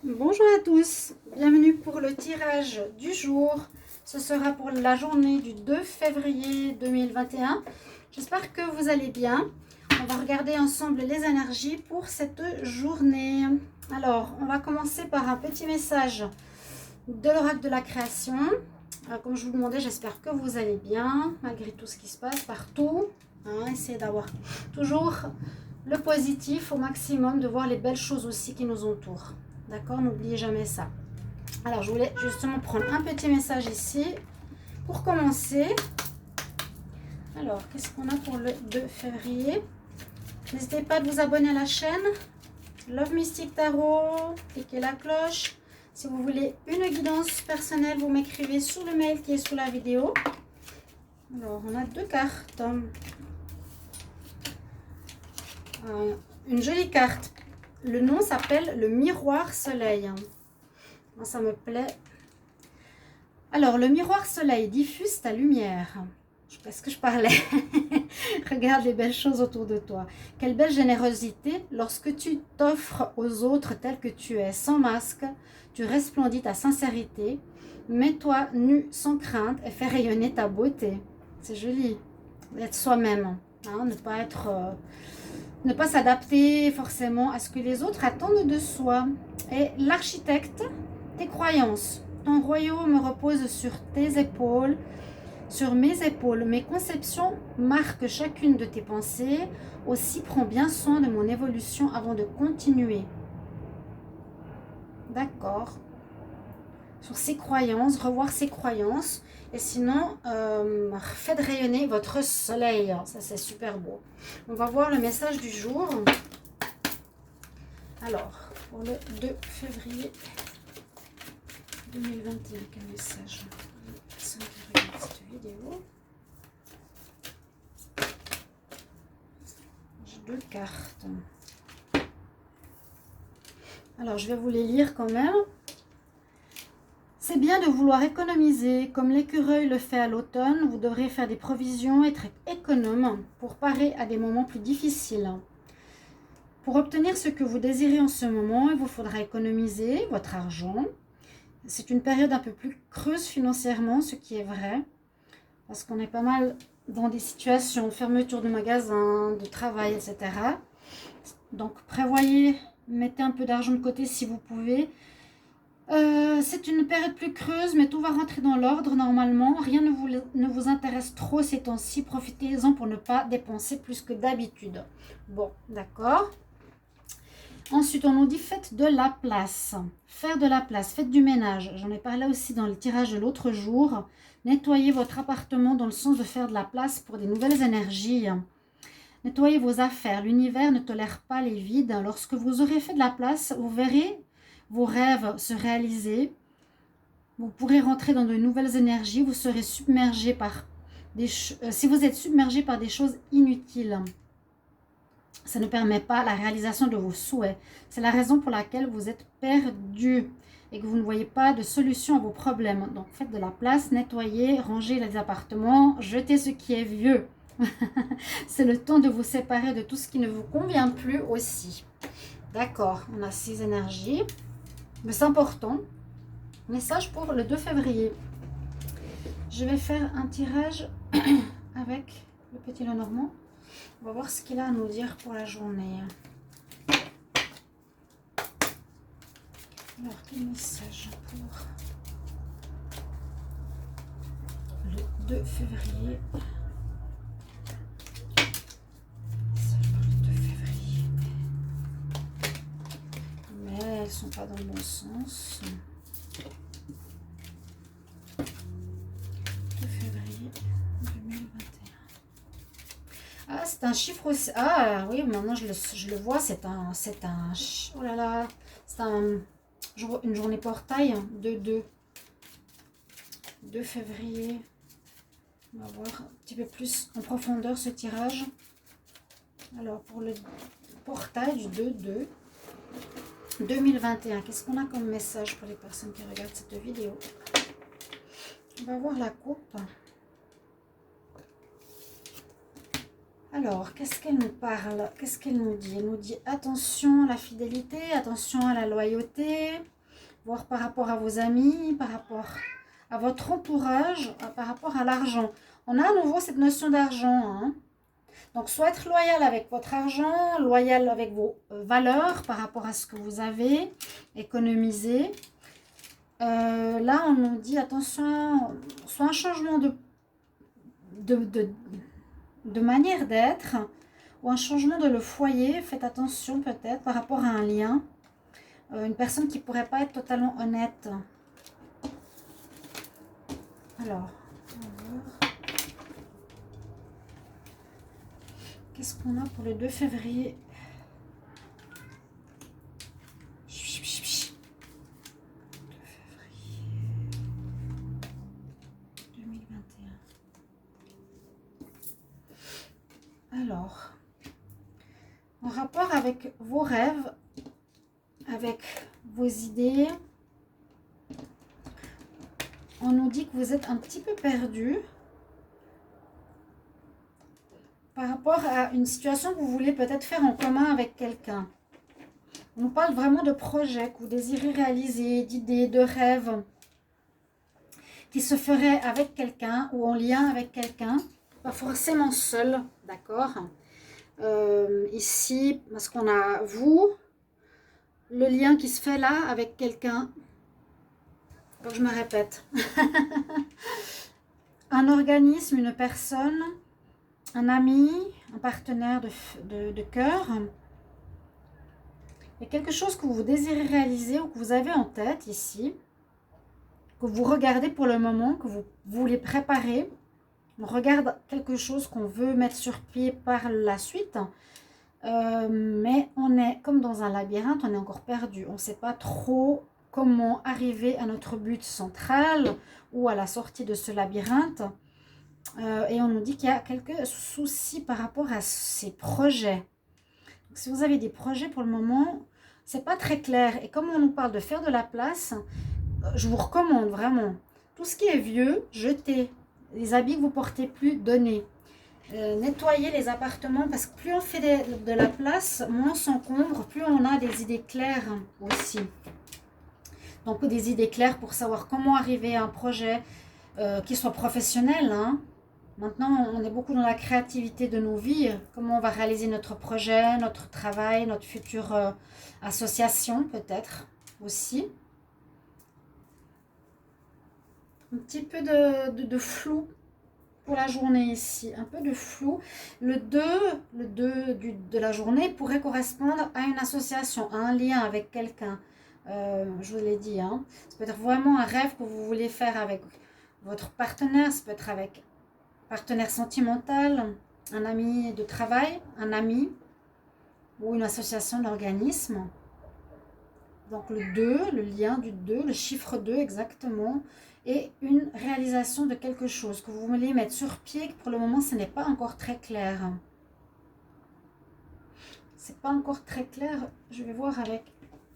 Bonjour à tous, bienvenue pour le tirage du jour. Ce sera pour la journée du 2 février 2021. J'espère que vous allez bien. On va regarder ensemble les énergies pour cette journée. Alors, on va commencer par un petit message de l'oracle de la création. Comme je vous demandais, j'espère que vous allez bien, malgré tout ce qui se passe partout. Essayez d'avoir toujours le positif au maximum, de voir les belles choses aussi qui nous entourent. D'accord, n'oubliez jamais ça. Alors, je voulais justement prendre un petit message ici pour commencer. Alors, qu'est-ce qu'on a pour le 2 février? N'hésitez pas à vous abonner à la chaîne Love Mystic Tarot, cliquez la cloche. Si vous voulez une guidance personnelle, vous m'écrivez sur le mail qui est sous la vidéo. Alors, on a deux cartes. Une jolie carte. Le nom s'appelle le miroir soleil. Ça me plaît. Alors, le miroir soleil diffuse ta lumière. Est-ce que je parlais? Regarde les belles choses autour de toi. Quelle belle générosité lorsque tu t'offres aux autres tel que tu es, sans masque. Tu resplendis ta sincérité. Mets-toi nu sans crainte et fais rayonner ta beauté. C'est joli. Être soi-même. Ne pas s'adapter forcément à ce que les autres attendent de soi. Et l'architecte, tes croyances. Ton royaume repose sur tes épaules, sur mes épaules. Mes conceptions marquent chacune de tes pensées. Aussi, prends bien soin de mon évolution avant de continuer. D'accord. Sur ses croyances, revoir ses croyances. Et sinon, faites rayonner votre soleil. Ça, c'est super beau. On va voir le message du jour. Alors, pour le 2 février 2021, quel message? Personne qui regarde cette vidéo. J'ai deux cartes. Alors, je vais vous les lire quand même. C'est bien de vouloir économiser. Comme l'écureuil le fait à l'automne, vous devrez faire des provisions, être économe pour parer à des moments plus difficiles. Pour obtenir ce que vous désirez en ce moment, il vous faudra économiser votre argent. C'est une période un peu plus creuse financièrement, ce qui est vrai, parce qu'on est pas mal dans des situations de fermeture de magasins, de travail, etc. Donc prévoyez, mettez un peu d'argent de côté si vous pouvez. C'est une période plus creuse, mais tout va rentrer dans l'ordre normalement. Rien ne vous intéresse trop ces temps-ci. Profitez-en pour ne pas dépenser plus que d'habitude. Bon, d'accord. Ensuite, on nous dit faites de la place. Faire de la place, faites du ménage. J'en ai parlé aussi dans le tirage de l'autre jour. Nettoyez votre appartement dans le sens de faire de la place pour des nouvelles énergies. Nettoyez vos affaires. L'univers ne tolère pas les vides. Lorsque vous aurez fait de la place, vous verrez vos rêves se réaliser. Vous pourrez rentrer dans de nouvelles énergies. Vous serez submergé par si vous êtes submergé par des choses inutiles, ça ne permet pas la réalisation de vos souhaits. C'est la raison pour laquelle vous êtes perdu et que vous ne voyez pas de solution à vos problèmes. Donc faites de la place, nettoyez, rangez les appartements, jetez ce qui est vieux. C'est le temps de vous séparer de tout ce qui ne vous convient plus aussi. D'accord, on a 6 énergies. Mais c'est important. Message pour le 2 février. Je vais faire un tirage avec le petit Lenormand. On va voir ce qu'il a à nous dire pour la journée. Alors, quel message pour le 2 février? Message pour le 2 février. Mais elles ne sont pas dans le bon sens. 2 février 2021. Ah, c'est un chiffre aussi. Ah oui, maintenant je le vois, oh là là, c'est une journée portail de 2 février. On va voir un petit peu plus en profondeur ce tirage. Alors, pour le portail du 2-2 2021, qu'est-ce qu'on a comme message pour les personnes qui regardent cette vidéo? On va voir la coupe. Alors, qu'est-ce qu'elle nous parle? Qu'est-ce qu'elle nous dit? Elle nous dit attention à la fidélité, attention à la loyauté, voire par rapport à vos amis, par rapport à votre entourage, par rapport à l'argent. On a à nouveau cette notion d'argent, hein. Donc, soit être loyal avec votre argent, loyal avec vos valeurs par rapport à ce que vous avez, économiser. Là, on nous dit attention, soit un changement de manière d'être ou un changement de le foyer. Faites attention peut-être par rapport à un lien. Une personne qui ne pourrait pas être totalement honnête. Alors, on va voir. Qu'est-ce qu'on a pour le 2 février? Alors, en rapport avec vos rêves, avec vos idées, on nous dit que vous êtes un petit peu perdu par rapport à une situation que vous voulez peut-être faire en commun avec quelqu'un. On nous parle vraiment de projets que vous désirez réaliser, d'idées, de rêves qui se feraient avec quelqu'un ou en lien avec quelqu'un. Pas forcément seul, d'accord. Ici, parce qu'on a vous, le lien qui se fait là avec quelqu'un. Donc je me répète. Un organisme, une personne, un ami, un partenaire de cœur. Il y a quelque chose que vous désirez réaliser ou que vous avez en tête ici, que vous regardez pour le moment, que vous voulez préparer. On regarde quelque chose qu'on veut mettre sur pied par la suite, mais on est comme dans un labyrinthe, on est encore perdu. On ne sait pas trop comment arriver à notre but central ou à la sortie de ce labyrinthe. Et on nous dit qu'il y a quelques soucis par rapport à ces projets. Donc, si vous avez des projets pour le moment, c'est pas très clair. Et comme on nous parle de faire de la place, je vous recommande vraiment tout ce qui est vieux, jetez. Les habits que vous portez plus, donnez. Nettoyez les appartements parce que plus on fait de la place, moins on s'encombre, plus on a des idées claires aussi. Donc des idées claires pour savoir comment arriver à un projet qui soit professionnel, hein. Maintenant, on est beaucoup dans la créativité de nos vies. Comment on va réaliser notre projet, notre travail, notre future association peut-être aussi. Un petit peu de flou pour la journée ici, un peu de flou. Le 2 de la journée pourrait correspondre à une association, à un lien avec quelqu'un. Je vous l'ai dit, hein. Ça peut être vraiment un rêve que vous voulez faire avec votre partenaire, ça peut être avec un partenaire sentimental, un ami de travail, un ami ou une association d'organismes. Donc le 2, le lien du 2, le chiffre 2 exactement, et une réalisation de quelque chose que vous voulez mettre sur pied, que pour le moment ce n'est pas encore très clair. C'est pas encore très clair. Je vais voir avec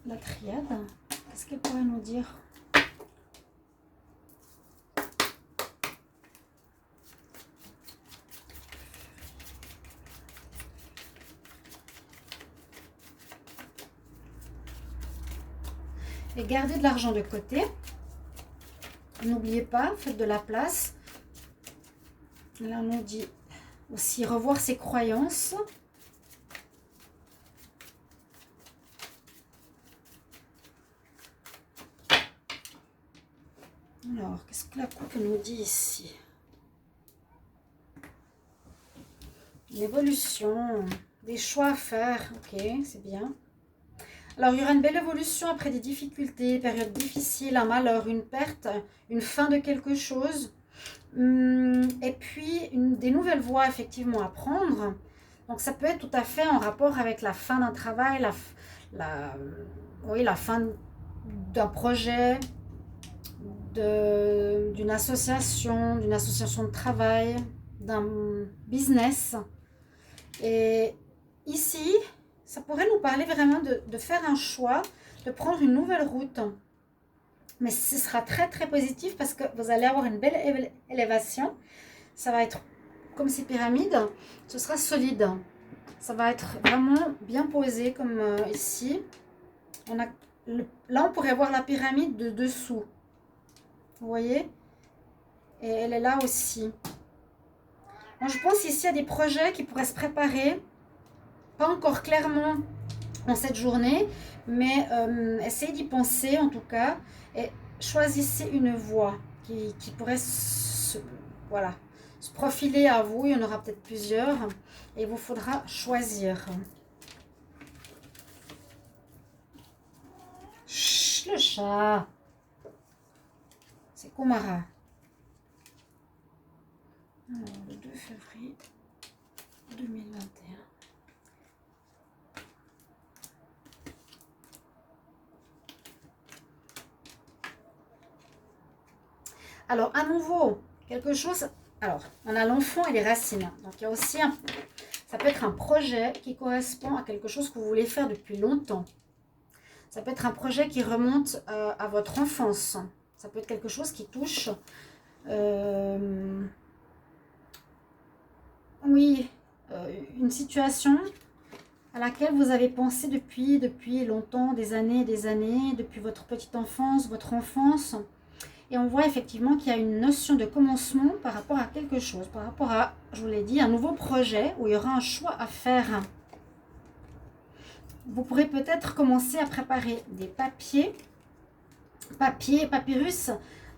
la triade. Qu'est-ce qu'elle pourrait nous dire? Et gardez de l'argent de côté. N'oubliez pas, faites de la place. Là, on nous dit aussi revoir ses croyances. Alors, qu'est-ce que la coupe nous dit ici? L'évolution, des choix à faire. Ok, c'est bien. Alors, il y aura une belle évolution après des difficultés, période difficile, un malheur, une perte, une fin de quelque chose. Et puis, des nouvelles voies, effectivement, à prendre. Donc, ça peut être tout à fait en rapport avec la fin d'un travail, la fin d'un projet, d'une association de travail, d'un business. Et ici, ça pourrait nous parler vraiment de faire un choix, de prendre une nouvelle route. Mais ce sera très très positif parce que vous allez avoir une belle élévation. Ça va être comme ces pyramides, ce sera solide. Ça va être vraiment bien posé comme ici. Là, on pourrait voir la pyramide de dessous. Vous voyez? Et elle est là aussi. Moi, je pense ici à des projets qui pourraient se préparer. Pas encore clairement en cette journée, mais essayez d'y penser en tout cas. Et choisissez une voie qui pourrait voilà, se profiler à vous. Il y en aura peut-être plusieurs. Et il vous faudra choisir. Chut, le chat. C'est Kumara. Alors, le 2 février 2021. Alors, à nouveau, quelque chose... Alors, on a l'enfant et les racines. Donc, il y a aussi ça peut être un projet qui correspond à quelque chose que vous voulez faire depuis longtemps. Ça peut être un projet qui remonte à votre enfance. Ça peut être quelque chose qui touche... oui, une situation à laquelle vous avez pensé depuis longtemps, des années, depuis votre petite enfance, votre enfance. Et on voit effectivement qu'il y a une notion de commencement par rapport à quelque chose, par rapport à, je vous l'ai dit, un nouveau projet où il y aura un choix à faire. Vous pourrez peut-être commencer à préparer des papiers. Papyrus,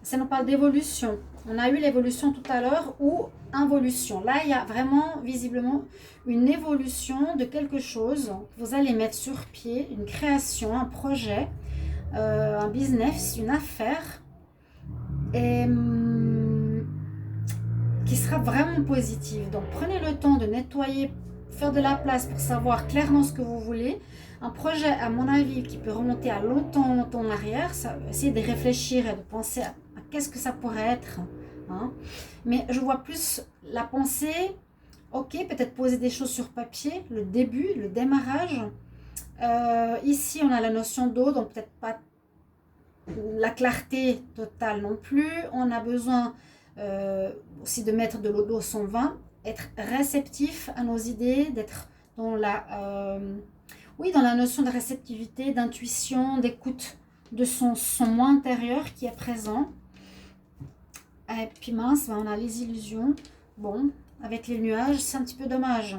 ça nous parle d'évolution. On a eu l'évolution tout à l'heure ou involution. Là, il y a vraiment visiblement une évolution de quelque chose que vous allez mettre sur pied, une création, un projet, un business, une affaire. Et qui sera vraiment positive. Donc prenez le temps de nettoyer, faire de la place pour savoir clairement ce que vous voulez. Un projet, à mon avis, qui peut remonter à longtemps en arrière, essayez de réfléchir et de penser à qu'est-ce que ça pourrait être. Hein. Mais je vois plus la pensée, ok, peut-être poser des choses sur papier, le début, le démarrage. Ici, on a la notion d'eau, donc peut-être pas la clarté totale non plus. On a besoin aussi de mettre de l'eau d'eau sans vin, être réceptif à nos idées, d'être dans dans la notion de réceptivité, d'intuition, d'écoute de son moi intérieur qui est présent. Et puis mince, on a les illusions. Bon, avec les nuages, c'est un petit peu dommage.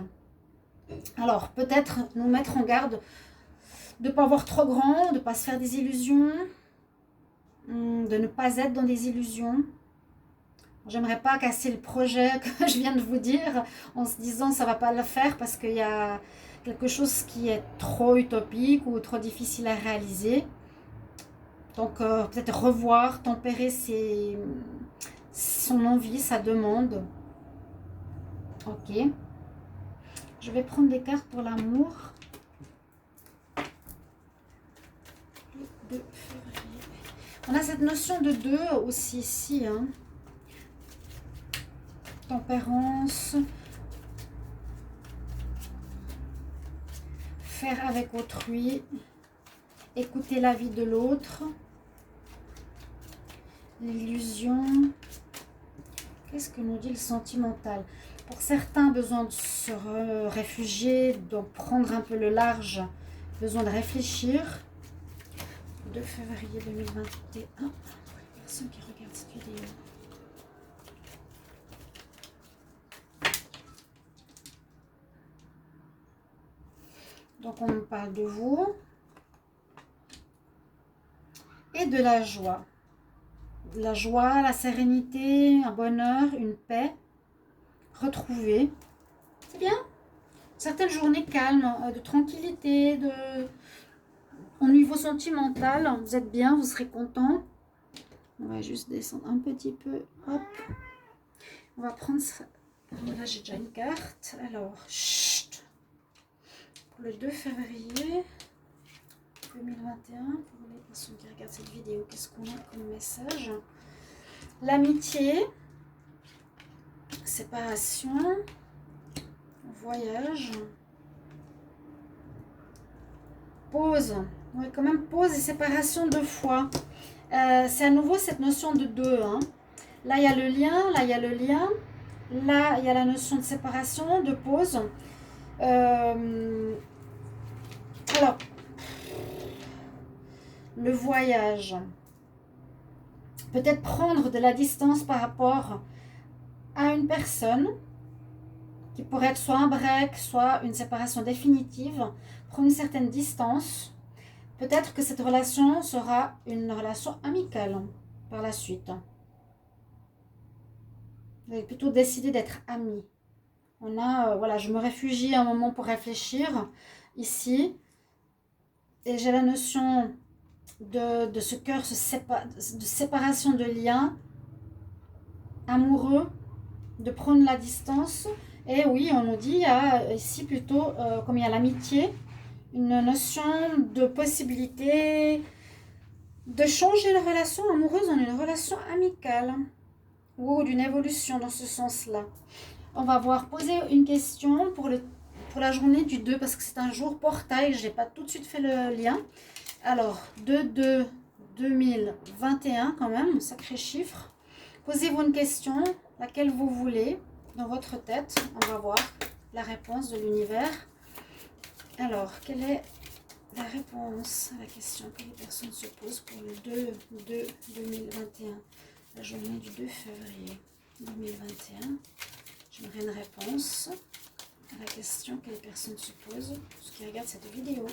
Alors, peut-être nous mettre en garde de ne pas avoir trop grand, de ne pas se faire des illusions, de ne pas être dans des illusions. J'aimerais pas casser le projet que je viens de vous dire en se disant ça va pas le faire parce qu'il y a quelque chose qui est trop utopique ou trop difficile à réaliser. Donc peut-être revoir, tempérer son envie, sa demande. Ok. Je vais prendre des cartes pour l'amour. Le 2 février. On a cette notion de 2 aussi ici. Hein. Tempérance. Faire avec autrui. Écouter la vie de l'autre. L'illusion. Qu'est-ce que nous dit le sentimental? Pour certains, besoin de se réfugier, de prendre un peu le large, besoin de réfléchir. 2 février 2021. Pour les personnes qui regardent cette vidéo. Donc, on me parle de vous et de la joie. La joie, la sérénité, un bonheur, une paix retrouvée. C'est bien. Certaines journées calmes, de tranquillité, au niveau sentimental, vous êtes bien, vous serez content. On va juste descendre un petit peu. Hop. On va prendre ça. Là, j'ai déjà une carte. Alors, chut. Pour le 2 février 2021, pour les personnes qui regardent cette vidéo, qu'est-ce qu'on a comme message? L'amitié, séparation, voyage, pause. Oui, quand même pause et séparation 2 fois. C'est à nouveau cette notion de 2. Hein. Là, il y a le lien, là, il y a le lien. Là, il y a la notion de séparation, de pause. Alors, le voyage. Peut-être prendre de la distance par rapport à une personne qui pourrait être soit un break, soit une séparation définitive. Prendre une certaine distance. Peut-être que cette relation sera une relation amicale par la suite. Vous avez plutôt décidé d'être amis. On a, voilà, je me réfugie un moment pour réfléchir ici. Et j'ai la notion de ce cœur, de séparation de liens amoureux, de prendre la distance. Et oui, on nous dit, il y a ici plutôt, comme il y a l'amitié, une notion de possibilité de changer la relation amoureuse en une relation amicale ou d'une évolution dans ce sens-là. On va voir poser une question pour la journée du 2 parce que c'est un jour portail, je n'ai pas tout de suite fait le lien. Alors, 2/2/2021 quand même, sacré chiffre. Posez-vous une question, laquelle vous voulez, dans votre tête. On va voir la réponse de l'univers. Alors, quelle est la réponse à la question que les personnes se posent pour le 2/2/2021, la journée du 2 février 2021. J'aimerais une réponse à la question que les personnes se posent, ceux qui regardent cette vidéo.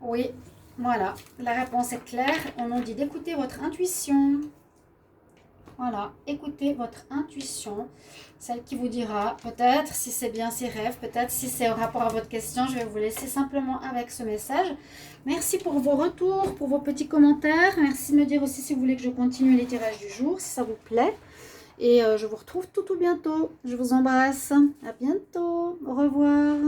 Oui, voilà, la réponse est claire. On nous dit d'écouter votre intuition. Voilà, écoutez votre intuition, celle qui vous dira peut-être si c'est bien ses rêves, peut-être si c'est au rapport à votre question. Je vais vous laisser simplement avec ce message. Merci pour vos retours, pour vos petits commentaires. Merci de me dire aussi si vous voulez que je continue les tirages du jour, si ça vous plaît. Et je vous retrouve tout bientôt. Je vous embrasse. À bientôt. Au revoir.